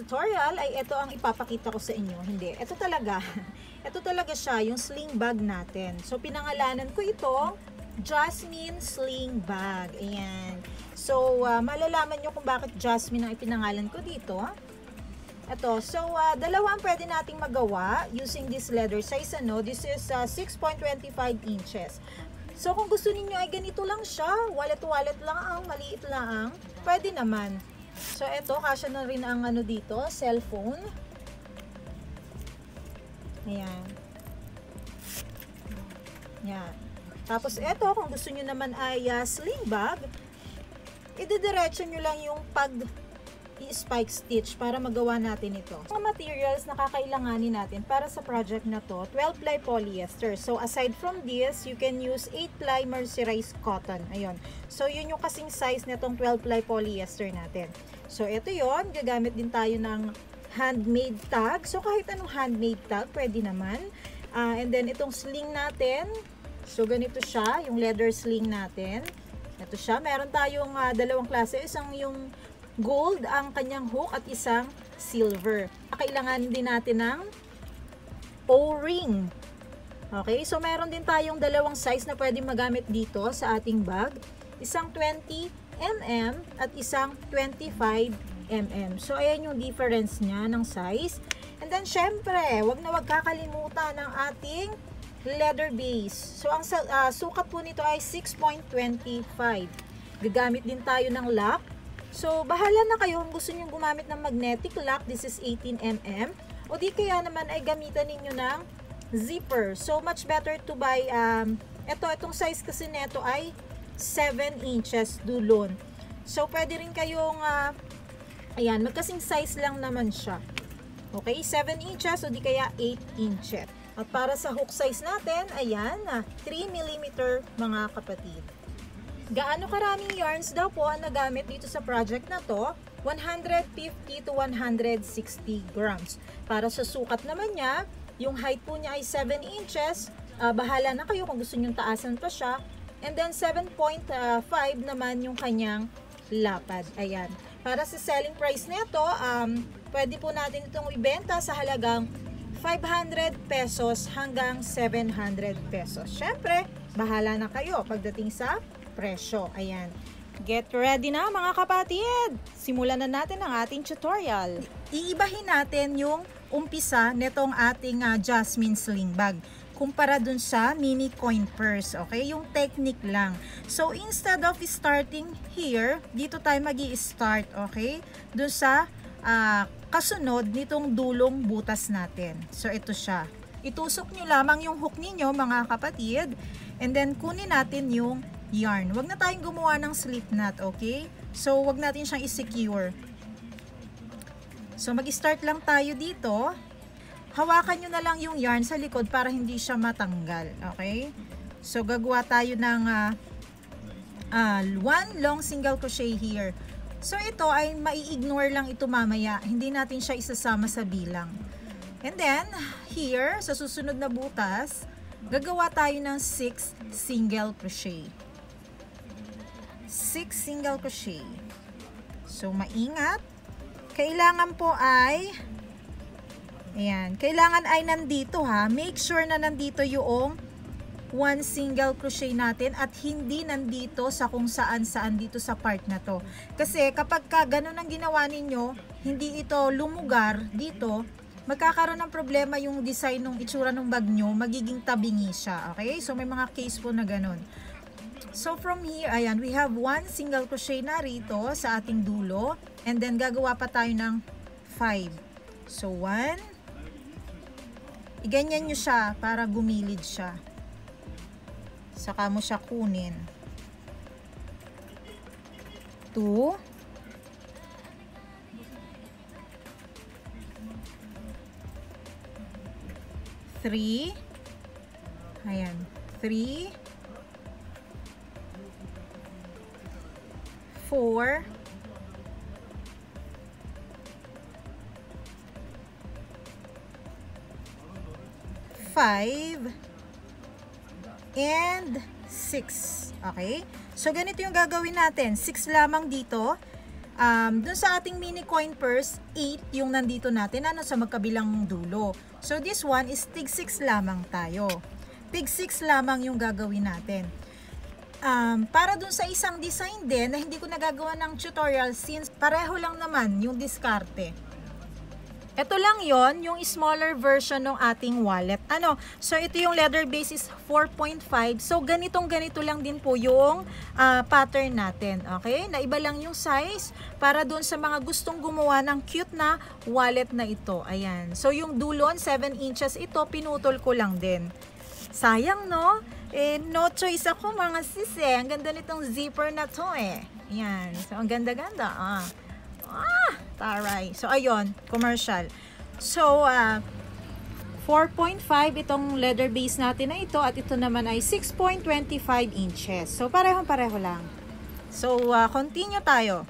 tutorial ay ito ang ipapakita ko sa inyo. Hindi, ito talaga. Ito talaga siya, yung sling bag natin. So, pinangalanan ko itong Jasmine Sling Bag. Ayan. So, malalaman nyo kung bakit Jasmine ang ipinangalan ko dito. Ito. So, dalawa ang pwede nating magawa using this leather size. This is 6.25 inches. So, kung gusto niyo ay ganito lang siya, wallet-wallet lang ang, maliit lang, pwede naman. So, ito, kasya na rin ang dito, cellphone. Ayan. Yan. Tapos, ito, kung gusto niyo naman ay sling bag, ididiretso nyo lang yung i-spike stitch para magawa natin ito. Ang materials na kakailanganin natin para sa project na to, 12-ply polyester. So, aside from this, you can use 8-ply mercerized cotton. Ayun. So, yun yung kasing size nitong 12-ply polyester natin. So, ito yon. Gagamit din tayo ng handmade tag. So, kahit anong handmade tag, pwede naman. And then, itong sling natin. So, ganito siya, yung leather sling natin. Ito siya. Meron tayong dalawang klase. Isang yung gold ang kanyang hook at isang silver. Kailangan din natin ng O-ring. Okay? So, meron din tayong dalawang size na pwede magamit dito sa ating bag. Isang 20 mm at isang 25 mm. So, ayan yung difference niya ng size. And then, syempre, wag kakalimutan ng ating leather base. So, ang sukat po nito ay 6.25. Gagamit din tayo ng lock. So, bahala na kayo kung gusto nyo gumamit ng magnetic lock. This is 18 mm. O di kaya naman ay gamitan ninyo ng zipper. So, much better to buy, itong size kasi nito ay 7 inches dulon. So, pwede rin kayong, ayan, magkasing size lang naman siya. Okay, 7 inches o di kaya 8 inches. At para sa hook size natin, ayan, 3 mm mga kapatid. Gaano karaming yarns daw po ang nagamit dito sa project na to? 150 to 160 grams. Para sa sukat naman niya, yung height po niya ay 7 inches. Bahala na kayo kung gusto nyong taasan pa siya. And then 7.5 naman yung kanyang lapad. Ayan. Para sa selling price nito, pwede po natin itong ibenta sa halagang 500 pesos hanggang 700 pesos. Syempre, bahala na kayo pagdating sa presyo. Ayan. Get ready na mga kapatid! Simulan na natin ang ating tutorial. Iibahin natin yung umpisa nitong ating Jasmine Sling Bag kumpara dun sa mini coin purse. Okay? Yung technique lang. So, instead of starting here, dito tayo magi-start. Okay? Dun sa kasunod nitong dulong butas natin. So, ito siya. Itusok nyo lamang yung hook ninyo mga kapatid. And then, kunin natin yung yarn. Huwag na tayong gumawa ng slip knot, okay? So, huwag natin siyang i-secure. So, mag-start lang tayo dito. Hawakan nyo na lang yung yarn sa likod para hindi siya matanggal, okay? So, gagawa tayo ng one long single crochet here. So, ito ay mai-ignore lang ito mamaya. Hindi natin siya isasama sa bilang. And then, here, sa susunod na butas, gagawa tayo ng 6 single crochet. 6 single crochet. So, maingat. Kailangan po ay, ayan, kailangan ay nandito ha. Make sure na nandito yung 1 single crochet natin at hindi nandito sa kung saan dito sa part na to. Kasi kapag ganun ang ginawa ninyo, hindi ito lumugar dito, magkakaroon ng problema yung design ng itsura ng bag nyo, magiging tabingi siya. Okay? So, may mga case po na ganun. So, from here, ayan, we have 1 single crochet na rito sa ating dulo. And then, gagawa pa tayo ng 5. So, 1. Iganyan nyo siya para gumilid siya. Saka mo siya kunin. 2. 3. Ayan. 3. 4, 5, and 6. Okay? So, ganito yung gagawin natin. 6 lamang dito. dun sa ating mini coin purse, 8 yung nandito natin, sa magkabilang dulo. So this one is tig 6 lamang tayo. Tig 6 lamang yung gagawin natin. Para dun sa isang design din na hindi ko nagagawa ng tutorial since pareho lang naman yung diskarte. Ito lang yon, yung smaller version ng ating wallet. So ito yung leather base is 4.5. So ganito lang din po yung pattern natin. Okay? Naiba lang yung size para doon sa mga gustong gumawa ng cute na wallet na ito. Ayan. So yung dulon, 7 inches ito, pinutol ko lang din. Sayang, no? No choice ako, mga sisi. Ang ganda nitong zipper na to eh. Ayan. So ang ganda-ganda. Taray. So, ayun, commercial. So, 4.5 itong leather base natin na ito at ito naman ay 6.25 inches. So, parehong-pareho lang. So, continue tayo.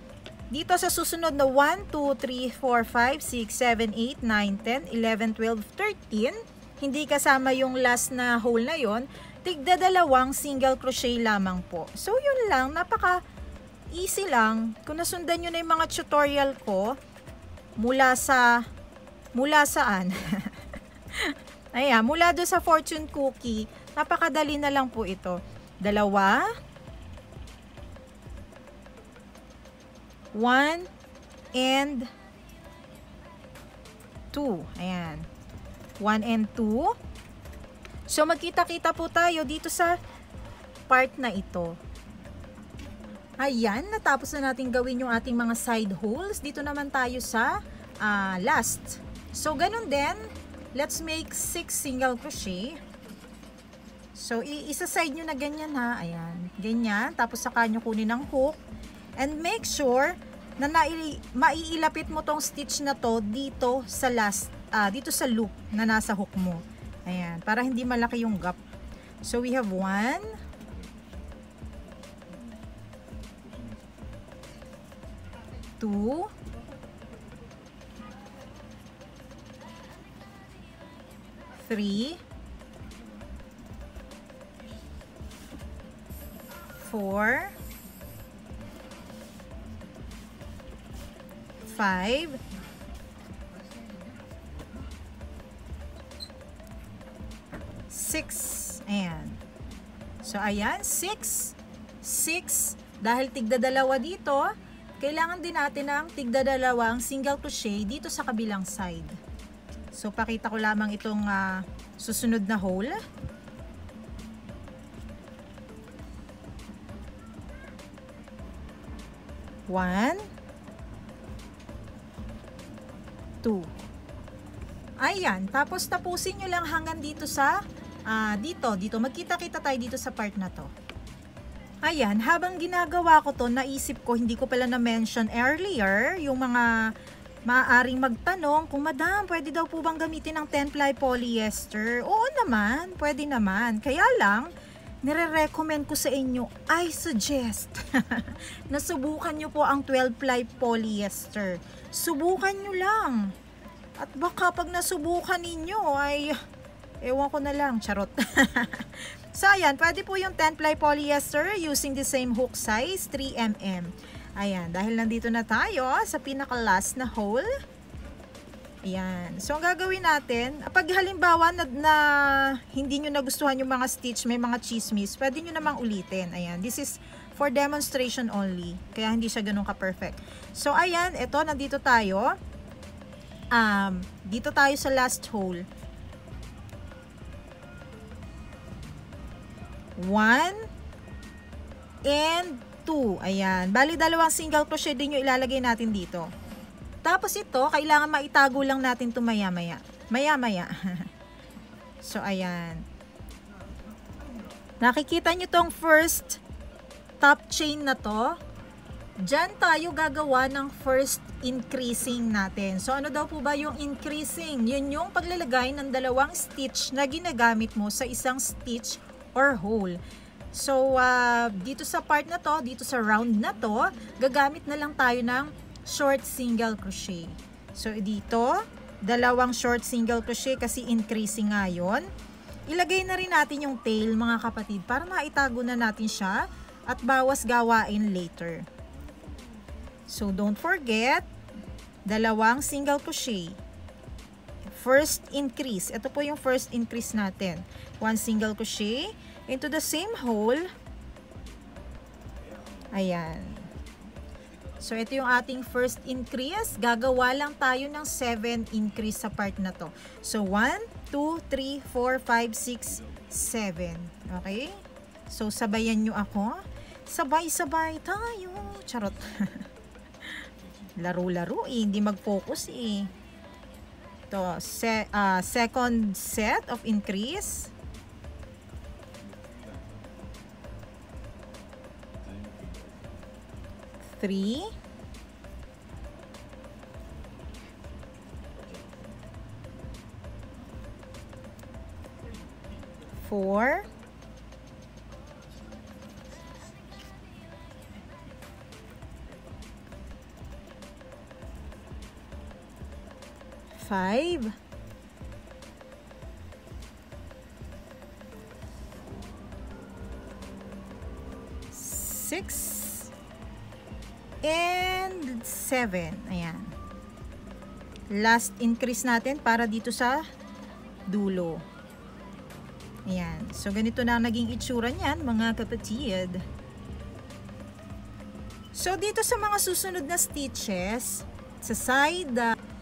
Dito sa susunod na 1, 2, 3, 4, 5, 6, 7, 8, 9, 10, 11, 12, 13, hindi kasama yung last na hole na yon, tigda dalawang single crochet lamang po. So, yun lang, easy lang. Kung nasundan nyo na yung mga tutorial ko mula saan? Ayan, mula doon sa fortune cookie, napakadali na lang po ito. 2, 1 and 2. Ayan. 1 and 2. So magkita-kita po tayo dito sa part na ito. Ayan, natapos na natin gawin yung ating mga side holes. Dito naman tayo sa last. So, ganun din. Let's make 6 single crochet. So, isa-side nyo na ganyan ha. Ayan, ganyan. Tapos saka nyo kunin ang hook. And make sure na maiilapit mo tong stitch na to dito sa last, dito sa loop na nasa hook mo. Ayan, para hindi malaki yung gap. So, we have 1, 2, 3, 4, 5, 6. Ayan. So, ayan. 6. Dahil tigda dalawa dito, kailangan din natin ng tigda dalawang single crochet dito sa kabilang side. So, pakita ko lamang itong susunod na hole. One, 2. Ayan. Tapos, tapusin nyo lang hanggang dito sa, dito. Magkita-kita tayo dito sa part na to. Ayan, habang ginagawa ko to, naisip ko, hindi ko pala na-mention earlier, yung mga maaaring magtanong kung, Madam, pwede daw po bang gamitin ng 10-ply polyester? Oo naman, pwede naman. Kaya lang, nire-recommend ko sa inyo, I suggest, na subukan nyo po ang 12-ply polyester. Subukan nyo lang. At baka pag nasubukan ninyo, ay, ewan ko na lang, charot. So, ayan, pwede po yung 10-ply polyester using the same hook size, 3mm. Ayan, dahil nandito na tayo sa pinaka-last na hole. Ayan. So, ang gagawin natin, pag halimbawa na hindi nyo nagustuhan yung mga stitch, may mga chismis, pwede nyo namang ulitin. Ayan, this is for demonstration only. Kaya hindi siya ganun ka-perfect. So, ayan, eto, nandito tayo. Dito tayo sa last hole. 1 and 2. Ayan. Bali, dalawang single crochet din yung ilalagay natin dito. Tapos ito, kailangan maitago lang natin ito maya-maya. Maya-maya. So, ayan. Nakikita nyo tong first top chain na to. Diyan tayo gagawa ng first increasing natin. So, ano daw po ba yung increasing? Yun yung paglalagay ng dalawang stitch na ginagamit mo sa isang stitch or hole. So, dito sa part na to, dito sa round na to, gagamit na lang tayo ng short single crochet. So, dito, dalawang short single crochet kasi increasing nga yun. Ilagay na rin natin yung tail, mga kapatid, para maitago na natin siya at bawas gawain later. So don't forget, dalawang single crochet. First increase. Ito po yung first increase natin. 1 single crochet into the same hole. Ayan. So, ito yung ating first increase. Gagawa lang tayo ng 7 increase sa part na to. So, 1, 2, 3, 4, 5, 6, 7. Okay? So, sabayan nyo ako. Sabay-sabay tayo. Charot. Laro-laro eh. Hindi mag-focus eh. Ito, second set of increase. Three. 4. 5. 6. And 7. Ayan. Last increase natin para dito sa dulo. Ayan. So, ganito na naging itsura niyan, mga kapatid. So, dito sa mga susunod na stitches, sa side,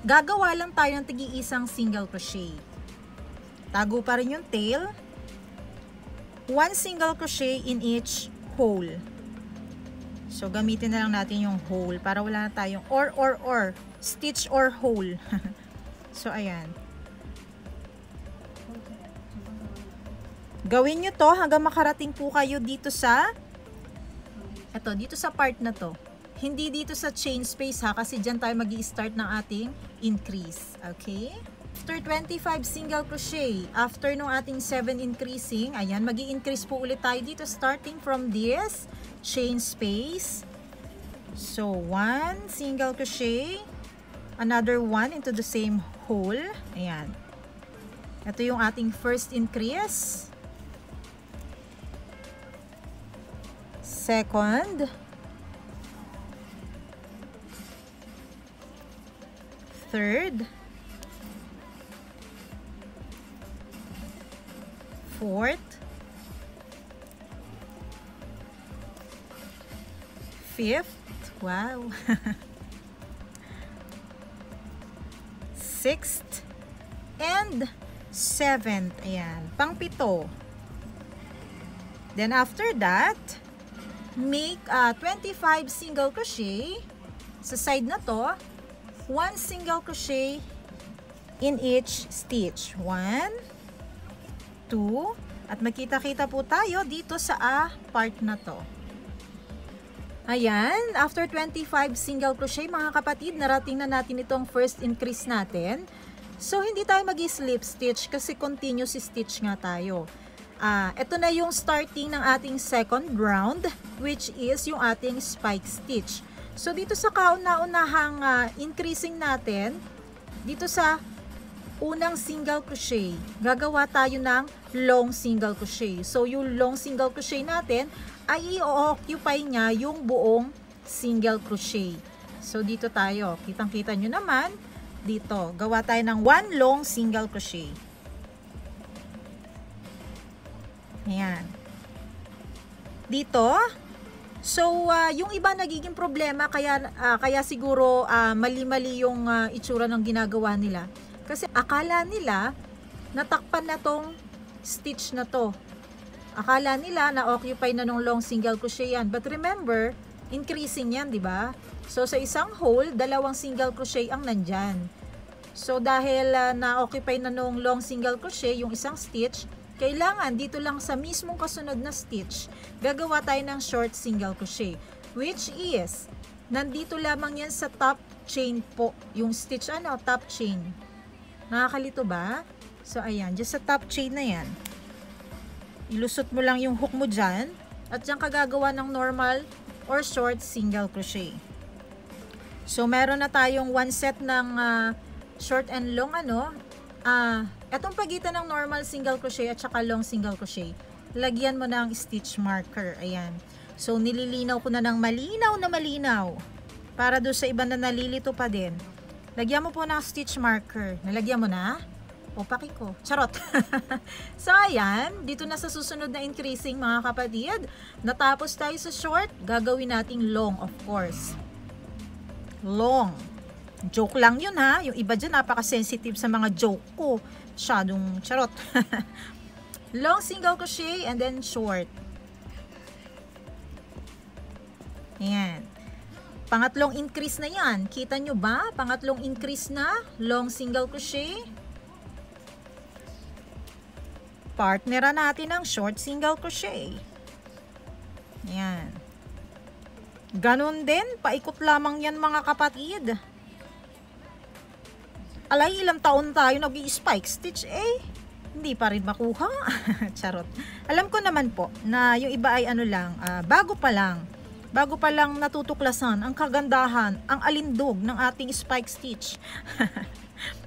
gagawa lang tayo ng tigi-isang single crochet. Tago pa rin yung tail. 1 single crochet in each hole. So, gamitin na lang natin yung hole para wala na tayong or. Stitch or hole. So, ayan. Gawin nyo to hanggang makarating po kayo dito sa dito sa part na to. Hindi dito sa chain space ha, kasi dyan tayo magi-start ng ating increase. Okay? After 25 single crochet, after nung ating 7 increasing, ayan, magi-increase po ulit tayo dito starting from this chain space. So, 1 single crochet, another 1 into the same hole. Ayan. Ito yung ating first increase. Second. Third. Fourth. Fifth. Wow. Sixth. And seventh. Ayan. Pang-pito. Then after that, make 25 single crochet sa side na to, 1 single crochet in each stitch. 1, 2, at makita-kita po tayo dito sa part na to. Ayan, after 25 single crochet, mga kapatid, narating na natin itong first increase natin. So, hindi tayo mag-slip stitch kasi continuous stitch nga tayo. Ito na yung starting ng ating second round, which is yung ating spike stitch. So, dito sa kauna-unahang increasing natin, dito sa unang single crochet, gagawa tayo ng long single crochet. So, yung long single crochet natin ay i-occupy niya yung buong single crochet. So, dito tayo. Kitang-kita nyo naman, dito. Gawa tayo ng 1 long single crochet. Ayan. Dito, so, yung iba nagiging problema, kaya siguro mali-mali yung itsura ng ginagawa nila. Kasi akala nila, natakpan na tong stitch na to. Akala nila na-occupy na nung long single crochet yan. But remember, increasing yan, di ba? So, sa isang hole, 2 single crochet ang nandyan. So, dahil na-occupy na nung long single crochet, yung isang stitch, kailangan dito lang sa mismong kasunod na stitch, gagawa tayo ng short single crochet, which is, nandito lamang yan sa top chain po, yung stitch top chain. Nakakalito ba? So, ayan, just sa top chain na yan. Ilusot mo lang yung hook mo dyan, at dyan ka gagawa ng normal or short single crochet. So, meron na tayong 1 set ng short and long etong pagitan ng normal single crochet at saka long single crochet, lagyan mo ng stitch marker. Ayan. So, nililinaw ko na ng malinaw na malinaw. Para doon sa iba na nalilito pa din. Lagyan mo po ng stitch marker. Nalagyan mo na? O, paki ko. Charot. So, ayan. Dito na sa susunod na increasing mga kapatid. Natapos tayo sa short. Gagawin nating long, of course. Long. Joke lang yun ha. Yung iba dyan napaka-sensitive sa mga joke ko. Masyadong charot. Long single crochet and then short. Ayan. Pangatlong increase na yan. Kita nyo ba? Pangatlong increase na. Long single crochet. Partneran natin ang short single crochet. Ayan. Ganon din. Paikot lamang yan mga kapatid. Alay, ilang taon tayo nag-i-spike stitch hindi pa rin makuha. Charot. Alam ko naman po na yung iba ay ano lang, bago pa lang natutuklasan ang kagandahan, ang alindog ng ating spike stitch.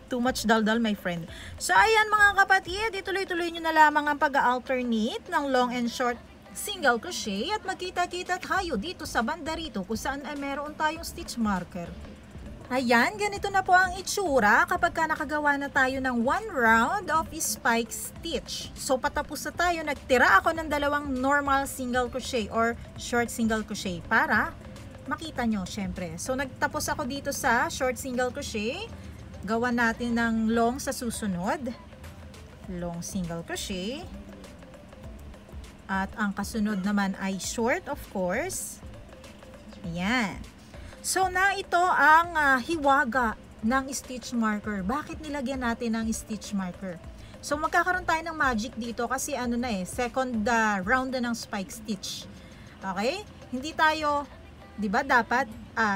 Too much daldal, my friend. So, ayan mga kapatid, ituloy-tuloy nyo na lamang ang pag-alternate ng long and short single crochet at magkita-kita tayo dito sa banda rito kung saan ay meron tayong stitch marker. Ayan, ganito na po ang itsura kapag ka nakagawa na tayo ng 1 round of spike stitch. So, patapos na tayo. Nagtira ako ng 2 normal single crochet or short single crochet para makita nyo, syempre. So, nagtapos ako dito sa short single crochet. Gawa natin ng long sa susunod. Long single crochet. At ang kasunod naman ay short, of course. Ayan. So, na ito ang hiwaga ng stitch marker. Bakit nilagyan natin ng stitch marker? So, magkakaroon tayo ng magic dito kasi ano na second round na ng spike stitch. Okay? Hindi tayo, di ba, dapat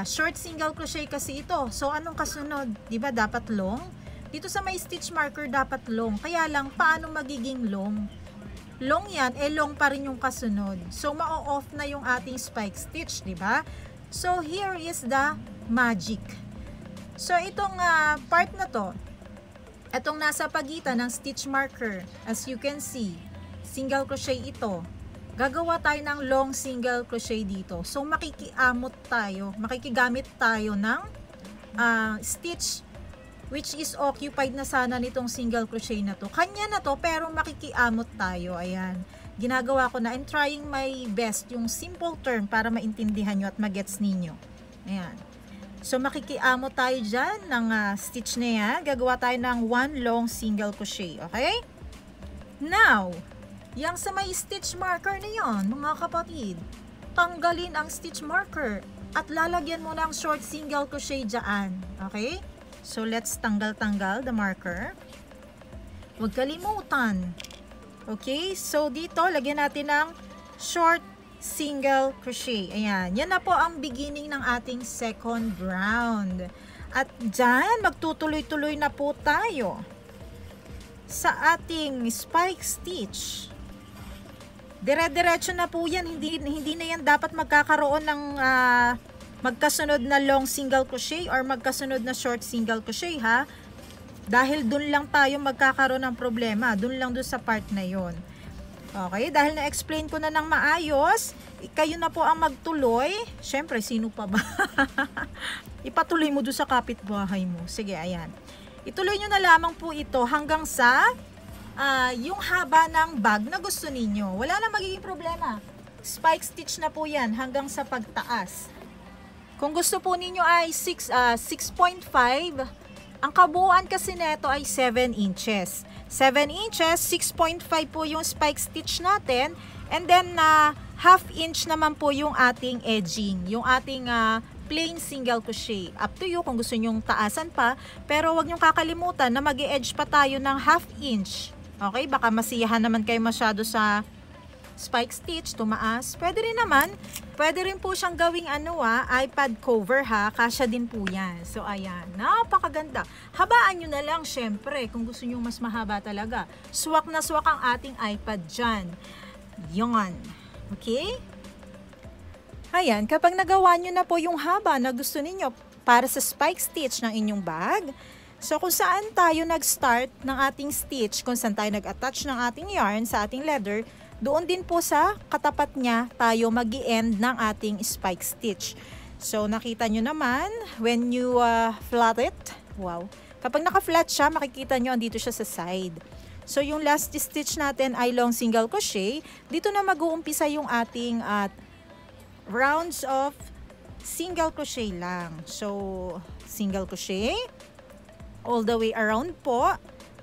short single crochet kasi ito. So, anong kasunod? Di ba, dapat long? Dito sa may stitch marker, dapat long. Kaya lang, paano magiging long? Long yan, long pa rin yung kasunod. So, ma-off na yung ating spike stitch, di ba? So, here is the magic. So, itong part na to, itong nasa pagitan ng stitch marker, as you can see, single crochet ito. Gagawa tayo ng long single crochet dito. So, makikigamit tayo ng stitch which is occupied na sana nitong single crochet na to. Kanya na to, pero makikiamot tayo. Ayan. Ginagawa ko na, I'm trying my best yung simple term para maintindihan nyo at magets ninyo. Ayan. So, makikiamot tayo dyan ng stitch na yan. Gagawa tayo ng 1 long single crochet. Okay? Now, yang sa may stitch marker na yan, mga kapatid, tanggalin ang stitch marker at lalagyan mo ng short single crochet dyan. Okay? So, let's tanggal-tanggal the marker. Huwag kalimutan. Okay, so dito, lagyan natin ng short single crochet. Ayan, yan na po ang beginning ng ating second round. At dyan, magtutuloy-tuloy na po tayo sa ating spike stitch. Dire-diretso na po yan, hindi na yan dapat magkakaroon ng magkasunod na long single crochet or magkasunod na short single crochet ha. Dahil dun lang tayo magkakaroon ng problema. Dun lang dun sa part na yon. Okay, dahil na-explain ko na ng maayos, kayo na po ang magtuloy. Siyempre, sino pa ba? Ipatuloy mo dun sa kapitbahay mo. Sige, ayan. Ituloy nyo na lamang po ito hanggang sa yung haba ng bag na gusto ninyo. Wala na magiging problema. Spike stitch na po yan hanggang sa pagtaas. Kung gusto po ninyo ay 6.5, ang kabuuan kasi nito ay 7 inches. 7 inches, 6.5 po yung spike stitch natin. And then, half inch naman po yung ating edging. Yung ating plain single crochet. Up to you kung gusto nyong taasan pa. Pero wag nyong kakalimutan na mag-edge pa tayo ng half inch. Okay? Baka masiyahan naman kayo masyado sa spike stitch, tumaas. Pwede rin naman. Pwede rin po siyang gawing iPad cover ha. Kasya din po yan. So, ayan. Napakaganda. Habaan nyo na lang, syempre, kung gusto nyo mas mahaba talaga. Swak na swak ang ating iPad dyan. Yon. Okay? Ayan. Kapag nagawa nyo na po yung haba na gusto ninyo para sa spike stitch ng inyong bag, so, kung saan tayo nag-start ng ating stitch, kung saan tayo nag-attach ng ating yarn sa ating leather, doon din po sa katapat niya tayo mag-i-end ng ating spike stitch. So, nakita nyo naman, when you flat it, wow. Kapag naka-flat siya, makikita nyo, andito siya sa side. So, yung last stitch natin ay long single crochet. Dito na mag-uumpisa yung ating rounds of single crochet lang. So, single crochet, all the way around po.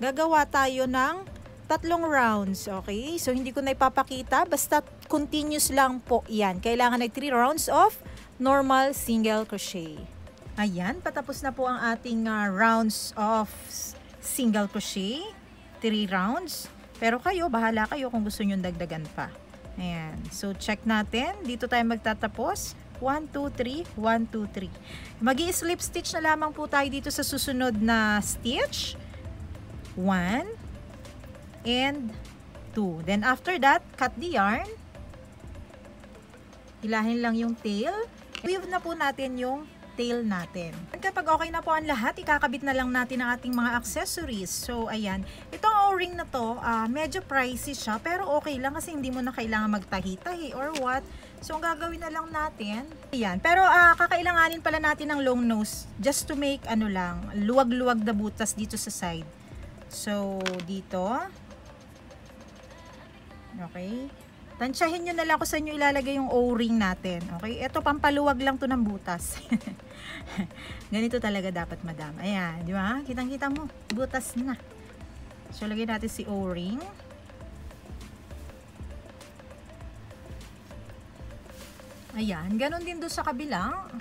Gagawa tayo ng 3 rounds, okay? So, hindi ko na ipapakita, basta continuous lang po yan. Kailangan ay 3 rounds of normal single crochet. Ayan, patapos na po ang ating rounds of single crochet. 3 rounds. Pero kayo, bahala kayo kung gusto nyo dagdagan pa. Ayan. So, check natin. Dito tayo magtatapos. 1, 2, 3, 1, 2, 3. Mag-i-slip stitch na lamang po tayo dito sa susunod na stitch. 1 and 2. Then, after that, cut the yarn. Hilahin lang yung tail. Weave na po natin yung tail natin. Kapag okay na po ang lahat, ikakabit na lang natin ang ating mga accessories. So, ayan. Itong O-ring na to, medyo pricey siya, pero okay lang kasi hindi mo na kailangan magtahi-tahi or what. So, ang gagawin na lang natin, ayan. Pero, kakailanganin pala natin ng long nose just to make, luwag-luwag na butas dito sa side. So, dito. Okay. Tansyahin nyo na lang kung saan nyo ilalagay yung O-ring natin. Okay? Ito, pampaluwag lang to ng butas. Ganito talaga dapat, madam. Ayan, di ba? Kitang-kita mo. Butas na. So, lagay natin si O-ring. Ayan, ganun din doon sa kabilang.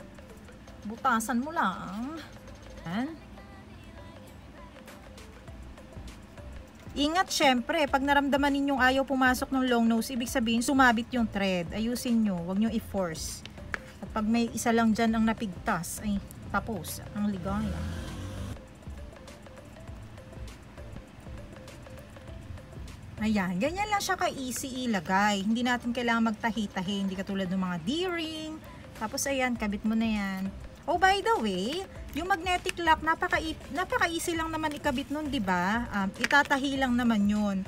Butasan mo lang. Ayan. Ingat syempre, pag naramdaman ninyong ayaw pumasok ng long nose, ibig sabihin sumabit yung thread. Ayusin nyo, huwag nyo i-force. At pag may isa lang dyan ang napigtas, ay tapos ang ligaya. Ayan, ganyan lang siya ka-easy ilagay. Hindi natin kailangan magtahi-tahi, hindi katulad ng mga D-ring. Tapos ayan, kabit mo na yan. Oh, by the way, yung magnetic lock, napaka-easy lang naman ikabit nun, di ba? Itatahi lang naman yun.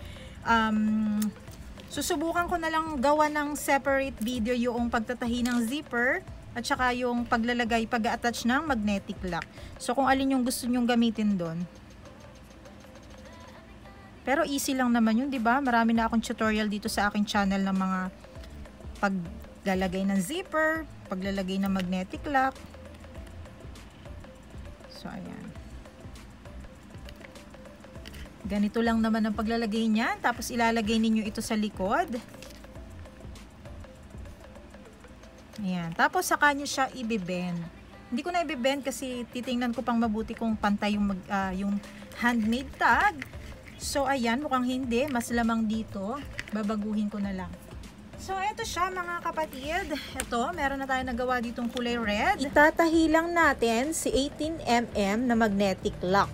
Susubukan ko na lang gawa ng separate video yung pagtatahi ng zipper at saka yung paglalagay, pag-attach ng magnetic lock. So, kung alin yung gusto nyong gamitin doon. Pero easy lang naman yun, di ba? Marami na akong tutorial dito sa aking channel ng mga paglalagay ng zipper, paglalagay ng magnetic lock. So, ayan. Ganito lang naman ang paglalagay niyan. Tapos, ilalagay ninyo ito sa likod. Ayan. Tapos, saka nyo siya i-bend. Hindi ko na i-bend kasi titingnan ko pang mabuti kung pantay yung handmade tag. So, ayan. Mukhang hindi. Mas lamang dito. Babaguhin ko na lang. So, ito siya mga kapatid. Ito, meron na tayo nagawa ditong kulay red. Itatahi lang natin si 18mm na magnetic lock.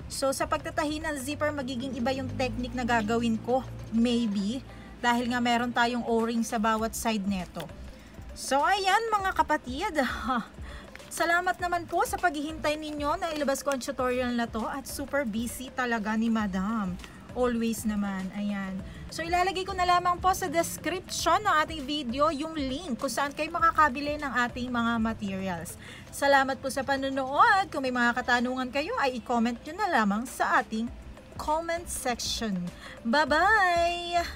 So, sa pagtatahi ng zipper, magiging iba yung technique na gagawin ko. Maybe. Dahil nga meron tayong O-ring sa bawat side neto. So, ayan mga kapatid. Salamat naman po sa paghihintay ninyo na ilabas ko ang tutorial na to. At super busy talaga ni Madam. Always naman. Ayan. So, ilalagay ko na lamang po sa description ng ating video yung link kung saan kayo makakabili ng ating mga materials. Salamat po sa panonood. Kung may mga katanungan kayo, ay i-comment nyo na lamang sa ating comment section. Bye-bye!